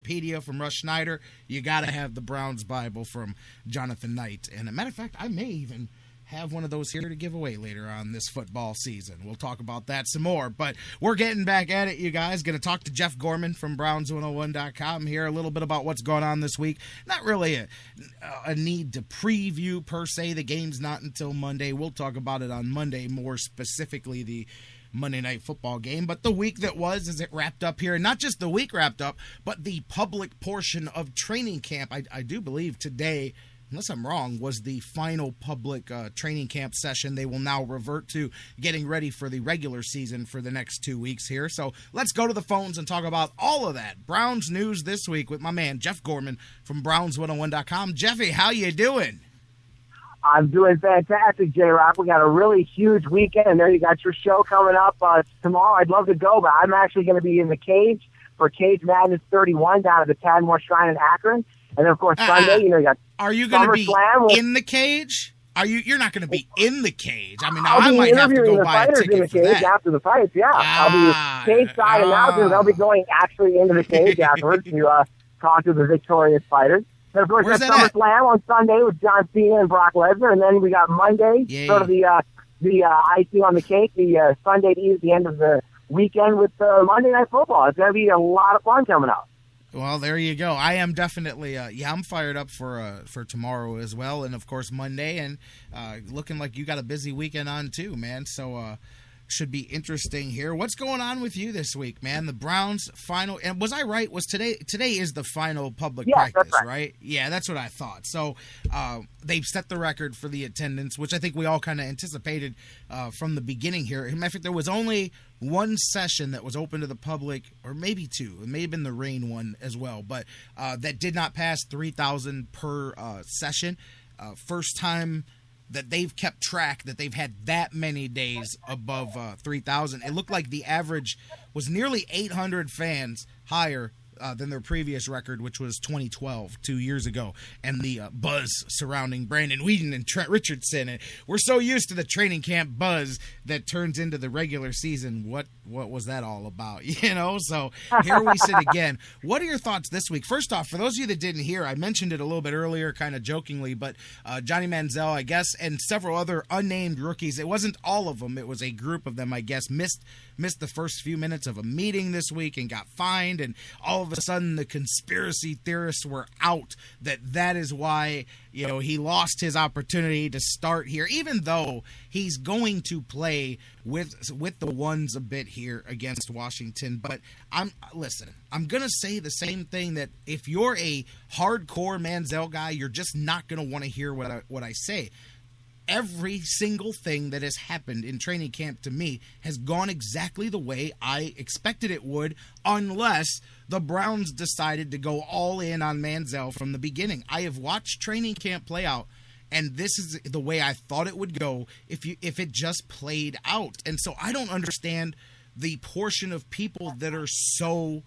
Wikipedia from Russ Schneider, you got to have the Browns Bible from Jonathan Knight. And a matter of fact, I may even have one of those here to give away later on this football season. We'll talk about that some more. But we're getting back at it, you guys. Going to talk to Jeff Gorman from Browns101.com here a little bit about what's going on this week. Not really a need to preview, per se. The game's not until Monday. We'll talk about it on Monday, more specifically the Monday Night Football game. But the week that was, as it wrapped up here, and not just the week wrapped up, but the public portion of training camp. I do believe today, unless I'm wrong, was the final public training camp session. They will now revert to getting ready for the regular season for the next 2 weeks here. So let's go to the phones and talk about all of that. Browns news this week with my man, Jeff Gorman from Browns101.com. Jeffy, how you doing? I'm doing fantastic, J-Rock. We got a really huge weekend, and there you got your show coming up tomorrow. I'd love to go, but I'm actually going to be in the cage for Cage Madness 31 down at the Tadmore Shrine in Akron. And then, of course, Sunday, you got Are you going to be in the cage? You're not going to be in the cage. I mean, now I might have to go buy a ticket in the for cage that. After the fights, yeah. I'll be cage side announcers. They'll be going actually into the cage afterwards to talk to the victorious fighters. And, of course, we have SummerSlam on Sunday with John Cena and Brock Lesnar. And then we got Monday, sort of the icing on the cake, the Sunday to ease the end of the weekend with Monday Night Football. It's going to be a lot of fun coming up. Well, there you go. I am definitely, I'm fired up for tomorrow as well, and of course Monday, and looking like you got a busy weekend on too, man. So should be interesting here. What's going on with you this week, man? The Browns final, and was I right? Was today is the final public practice, right? Yeah, that's what I thought. So they've set the record for the attendance, which I think we all kind of anticipated from the beginning here. In fact, there was only one session that was open to the public, or maybe two. It may have been the rain one as well, but that did not pass 3,000 per session. First time that they've kept track that they've had that many days above 3,000. It looked like the average was nearly 800 fans higher than their previous record, which was 2012, 2 years ago, and the buzz surrounding Brandon Weeden and Trent Richardson. And we're so used to the training camp buzz that turns into the regular season. What was that all about? You know, so here we sit again. What are your thoughts this week? First off, for those of you that didn't hear, I mentioned it a little bit earlier, kind of jokingly, but Johnny Manziel, I guess, and several other unnamed rookies, it wasn't all of them, it was a group of them, I guess, missed the first few minutes of a meeting this week and got fined, and all of a sudden the conspiracy theorists were out that is why, you know, he lost his opportunity to start here, even though he's going to play with the ones a bit here against Washington. But I'm going to say the same thing, that if you're a hardcore Manziel guy, you're just not going to want to hear what I say. Every single thing that has happened in training camp to me has gone exactly the way I expected it would, unless the Browns decided to go all in on Manziel from the beginning. I have watched training camp play out, and this is the way I thought it would go if it just played out. And so I don't understand the portion of people that are so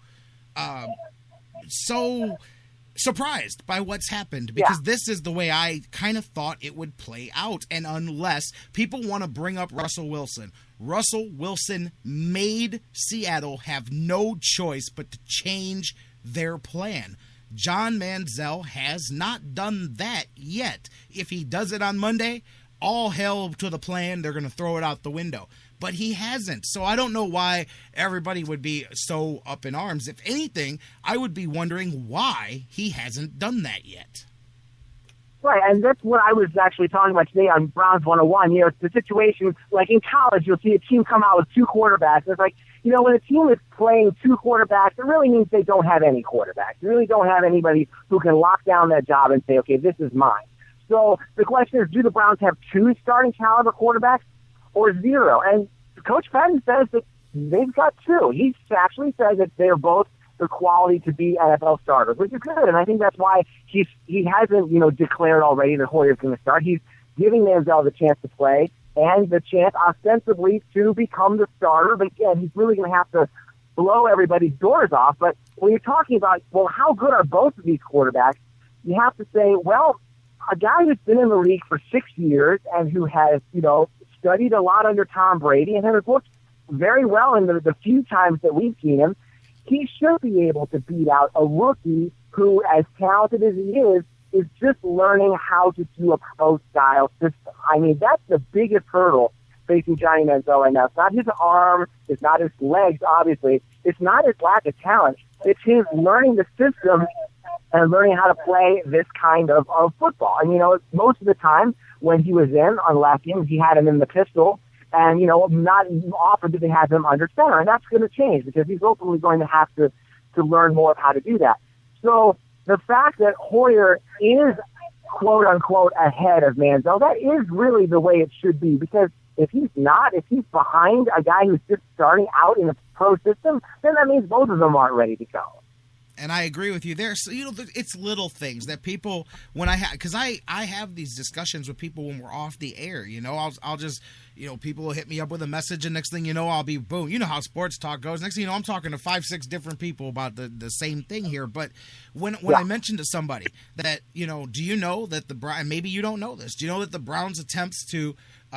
surprised by what's happened, because this is the way I kind of thought it would play out. And unless people want to bring up Russell Wilson made Seattle have no choice but to change their plan. John Manziel has not done that yet. If he does it on Monday, all hell to the plan. They're going to throw it out the window. But he hasn't. So I don't know why everybody would be so up in arms. If anything, I would be wondering why he hasn't done that yet. Right, and that's what I was actually talking about today on Browns 101. You know, it's the situation, like in college, you'll see a team come out with two quarterbacks. It's like, you know, when a team is playing two quarterbacks, it really means they don't have any quarterbacks. They really don't have anybody who can lock down that job and say, okay, this is mine. So the question is, do the Browns have two starting caliber quarterbacks or zero? And Coach Fenton says that they've got two. He actually says that they're both the quality to be NFL starters, which is good. And I think that's why he hasn't, you know, declared already that Hoyer's going to start. He's giving Manziel the chance to play and the chance ostensibly to become the starter. But again, he's really going to have to blow everybody's doors off. But when you're talking about, well, how good are both of these quarterbacks, you have to say, well, a guy who's been in the league for 6 years and who has, you know, studied a lot under Tom Brady and has looked very well in the few times that we've seen him, he should be able to beat out a rookie who, as talented as he is just learning how to do a pro-style system. I mean, that's the biggest hurdle facing Johnny Manziel right now. It's not his arm. It's not his legs, obviously. It's not his lack of talent. It's his learning the system and learning how to play this kind of football. And, most of the time when he was in on last game, he had him in the pistol. And, not often did they have him under center. And that's going to change because he's ultimately going to have to learn more of how to do that. So the fact that Hoyer is, quote unquote, ahead of Manziel, that is really the way it should be. Because if he's behind a guy who's just starting out in a pro system, then that means both of them aren't ready to go. And I agree with you there. So, it's little things that people, when because I have these discussions with people when we're off the air, I'll just, people will hit me up with a message and next thing you know, I'll be boom. You know how sports talk goes. Next thing you know, I'm talking to 5-6 different people about the same thing here. But when I mention to somebody that, do you know that maybe you don't know this, do you know that the Browns attempts to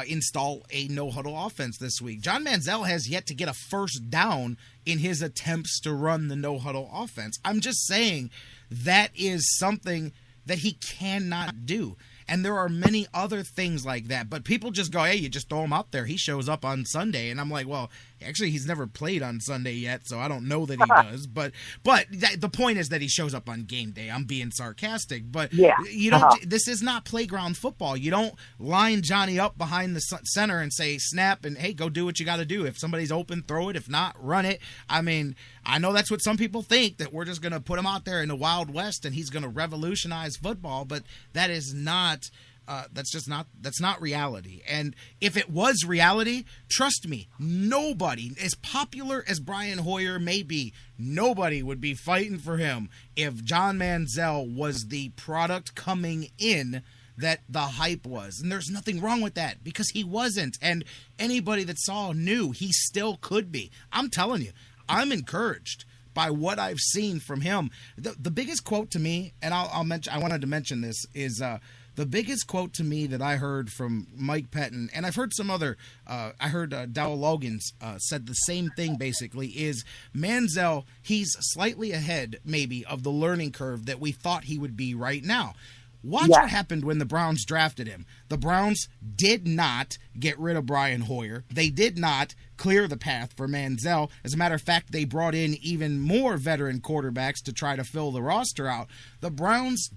install a no-huddle offense this week? John Manziel has yet to get a first down in his attempts to run the no-huddle offense. I'm just saying that is something that he cannot do. And there are many other things like that. But people just go, hey, you just throw him out there. He shows up on Sunday. And I'm like, well, actually, he's never played on Sunday yet, so I don't know that he does. But the point is that he shows up on game day. I'm being sarcastic. But you don't. This is not playground football. You don't line Johnny up behind the center and say, snap, and, hey, go do what you got to do. If somebody's open, throw it. If not, run it. I mean, I know that's what some people think, that we're just going to put him out there in the Wild West and he's going to revolutionize football. But that is not. That's not reality. And if it was reality, trust me, nobody, as popular as Brian Hoyer may be, nobody would be fighting for him if John Manziel was the product coming in that the hype was. And there's nothing wrong with that because he wasn't. And anybody that saw knew he still could be. I'm telling you, I'm encouraged by what I've seen from him. The biggest quote to me, and I wanted to mention this, is the biggest quote to me that I heard from Mike Pettin, and I've heard some other, I heard Dowell Logans said the same thing basically, is Manziel, he's slightly ahead maybe of the learning curve that we thought he would be right now. Watch what happened when the Browns drafted him. The Browns did not get rid of Brian Hoyer. They did not clear the path for Manziel. As a matter of fact, they brought in even more veteran quarterbacks to try to fill the roster out. The Browns,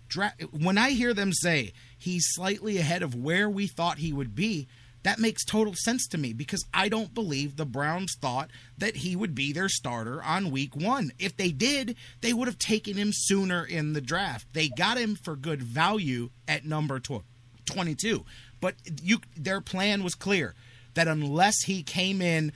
when I hear them say he's slightly ahead of where we thought he would be, that makes total sense to me because I don't believe the Browns thought that he would be their starter on week 1. If they did, they would have taken him sooner in the draft. They got him for good value at number 22. But their plan was clear, that unless he came in,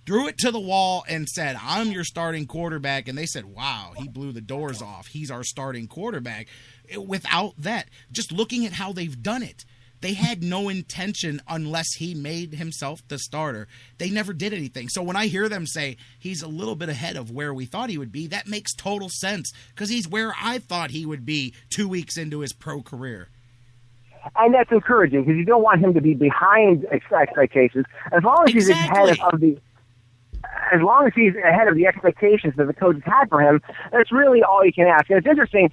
threw it to the wall and said, I'm your starting quarterback, and they said, wow, he blew the doors off. He's our starting quarterback. Without that, just looking at how they've done it, they had no intention unless he made himself the starter. They never did anything. So when I hear them say he's a little bit ahead of where we thought he would be, that makes total sense because he's where I thought he would be 2 weeks into his pro career. And that's encouraging because you don't want him to be behind expectations. As long as he's ahead of the as long as he's ahead of the expectations that the coaches had for him, that's really all you can ask. And it's interesting,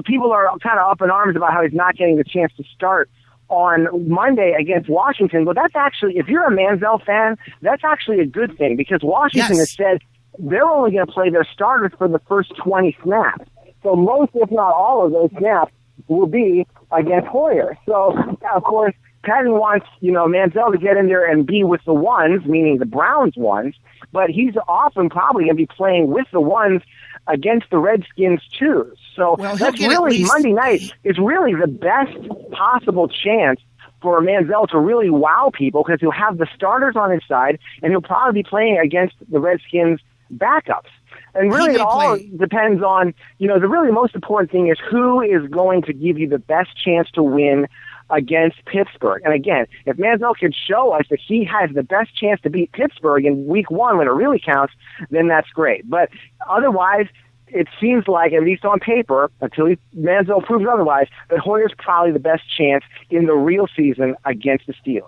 people are kind of up in arms about how he's not getting the chance to start on Monday against Washington. But that's actually, if you're a Manziel fan, that's actually a good thing because Washington has said they're only going to play their starters for the first 20 snaps. So most, if not all of those snaps will be against Hoyer. So, of course, Patton wants, Manziel to get in there and be with the ones, meaning the Browns ones, but he's often probably going to be playing with the ones against the Redskins too. So that's really, Monday night is really the best possible chance for Manziel to really wow people because he'll have the starters on his side and he'll probably be playing against the Redskins backups. And really it all depends on, the really most important thing is who is going to give you the best chance to win against Pittsburgh. And again, if Manziel could show us that he has the best chance to beat Pittsburgh in week 1 when it really counts, then that's great. But otherwise, it seems like, at least on paper, until Manziel proves otherwise, that Hoyer's probably the best chance in the real season against the Steelers.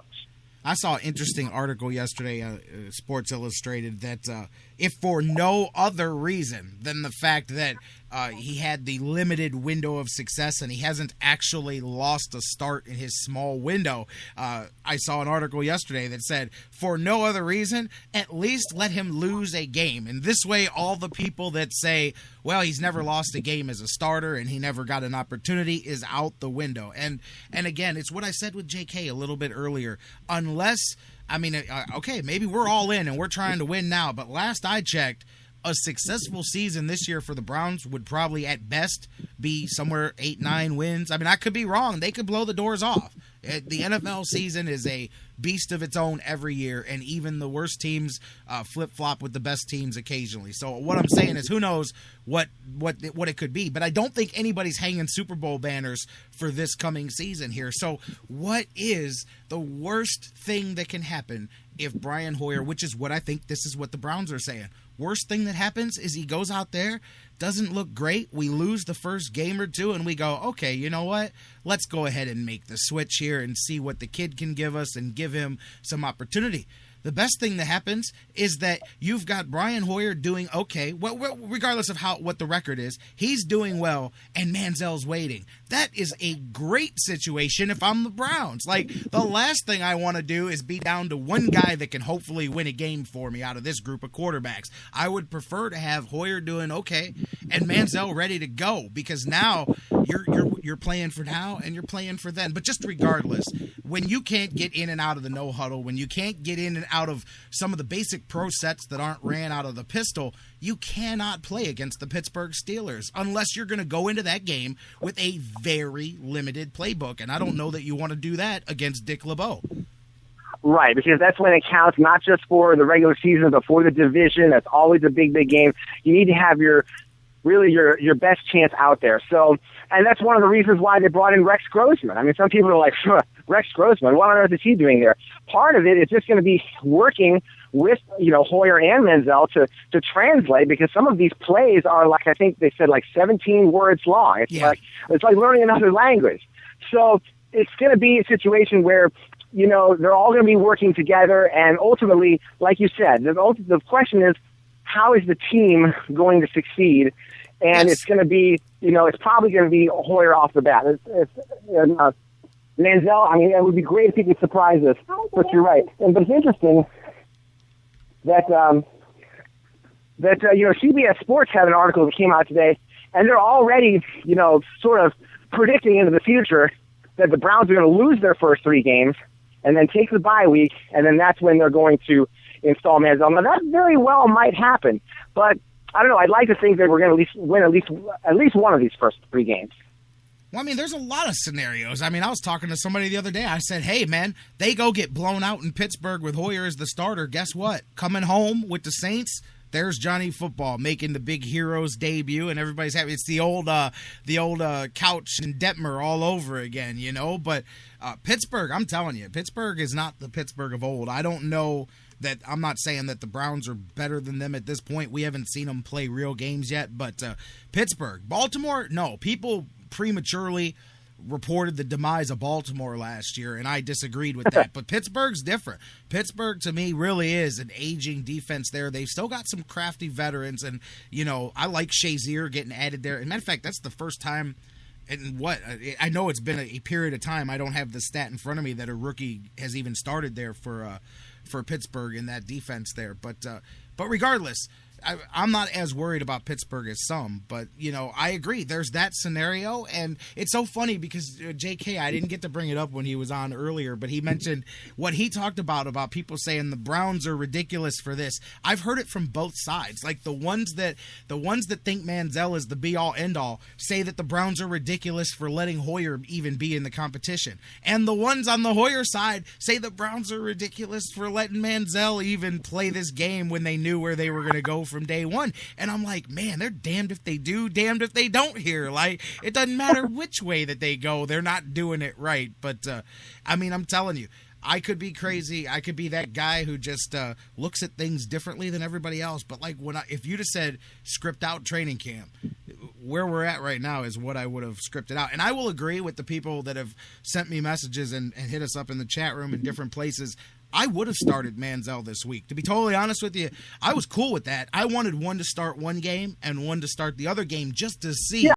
I saw an interesting article yesterday, Sports Illustrated, that if for no other reason than the fact that he had the limited window of success and he hasn't actually lost a start in his small window, I saw an article yesterday that said, for no other reason, at least let him lose a game. And this way, all the people that say, well, he's never lost a game as a starter and he never got an opportunity is out the window. And again, it's what I said with JK a little bit earlier. Unless, I mean, okay, maybe we're all in and we're trying to win now, but last I checked, a successful season this year for the Browns would probably at best be somewhere 8-9 wins. I mean, I could be wrong. They could blow the doors off. The NFL season is a beast of its own every year, and even the worst teams flip-flop with the best teams occasionally. So what I'm saying is, who knows what it could be. But I don't think anybody's hanging Super Bowl banners for this coming season here. So what is the worst thing that can happen if Brian Hoyer, which is what I think this is what the Browns are saying, worst thing that happens is he goes out there, doesn't look great, we lose the first game or two, and we go, okay, you know what? Let's go ahead and make the switch here and see what the kid can give us and give him some opportunity. The best thing that happens is that you've got Brian Hoyer doing okay, well, regardless of what the record is, he's doing well, and Manziel's waiting. That is a great situation if I'm the Browns. Like, the last thing I want to do is be down to one guy that can hopefully win a game for me out of this group of quarterbacks. I would prefer to have Hoyer doing okay and Manziel ready to go, because now you're playing for now and you're playing for then. But just regardless, when you can't get in and out of the no huddle, when you can't get in and out of some of the basic pro sets that aren't ran out of the pistol, you cannot play against the Pittsburgh Steelers unless you're going to go into that game with a very limited playbook. And I don't know that you want to do that against Dick LeBeau. Right, because that's when it counts, not just for the regular season, but for the division. That's always a big, big game. You need to have your best chance out there. So, and that's one of the reasons why they brought in Rex Grossman. I mean, some people are like, Rex Grossman, what on earth is he doing there? Part of it is just going to be working with, Hoyer and Manziel to translate, because some of these plays are like, I think they said like 17 words long. It's like learning another language. So it's going to be a situation where, they're all going to be working together, and ultimately, like you said, the question is, how is the team going to succeed? And it's going to be, it's probably going to be Hoyer off the bat. Manziel, I mean, it would be great if he could surprise us, but you're right. But it's interesting that, CBS Sports had an article that came out today, and they're already, sort of predicting into the future that the Browns are going to lose their first 3 games and then take the bye week, and then that's when they're going to install Manziel. Now, that very well might happen, but I don't know. I'd like to think that we're going to at least win at least one of these first 3 games. Well, I mean, there's a lot of scenarios. I mean, I was talking to somebody the other day. I said, hey, man, they go get blown out in Pittsburgh with Hoyer as the starter. Guess what? Coming home with the Saints, there's Johnny Football making the big hero's debut, and everybody's happy. It's the old Couch and Detmer all over again, But Pittsburgh, I'm telling you, Pittsburgh is not the Pittsburgh of old. I don't know that. I'm not saying that the Browns are better than them at this point. We haven't seen them play real games yet. But Pittsburgh, Baltimore, no. People prematurely reported the demise of Baltimore last year, and I disagreed with that. But Pittsburgh's different. Pittsburgh, to me, really is an aging defense there. They've still got some crafty veterans, and, I like Shazier getting added there. And matter of fact, that's the first time I know it's been a period of time. I don't have the stat in front of me that a rookie has even started there for Pittsburgh in that defense there. But regardless, I'm not as worried about Pittsburgh as some, but, I agree. There's that scenario, and it's so funny because JK, I didn't get to bring it up when he was on earlier, but he mentioned what he talked about people saying the Browns are ridiculous for this. I've heard it from both sides. Like the ones that think Manziel is the be-all, end-all say that the Browns are ridiculous for letting Hoyer even be in the competition. And the ones on the Hoyer side say the Browns are ridiculous for letting Manziel even play this game when they knew where they were going to go from day one. And I'm like, man, they're damned if they do, damned if they don't here. Like, it doesn't matter which way that they go, they're not doing it right. But I mean, I'm telling you, I could be crazy. I could be that guy who just looks at things differently than everybody else. But like if you'd have said script out training camp, where we're at right now is what I would have scripted out. And I will agree with the people that have sent me messages and hit us up in the chat room in different places. I would have started Manziel this week. To be totally honest with you, I was cool with that. I wanted one to start one game and one to start the other game just to see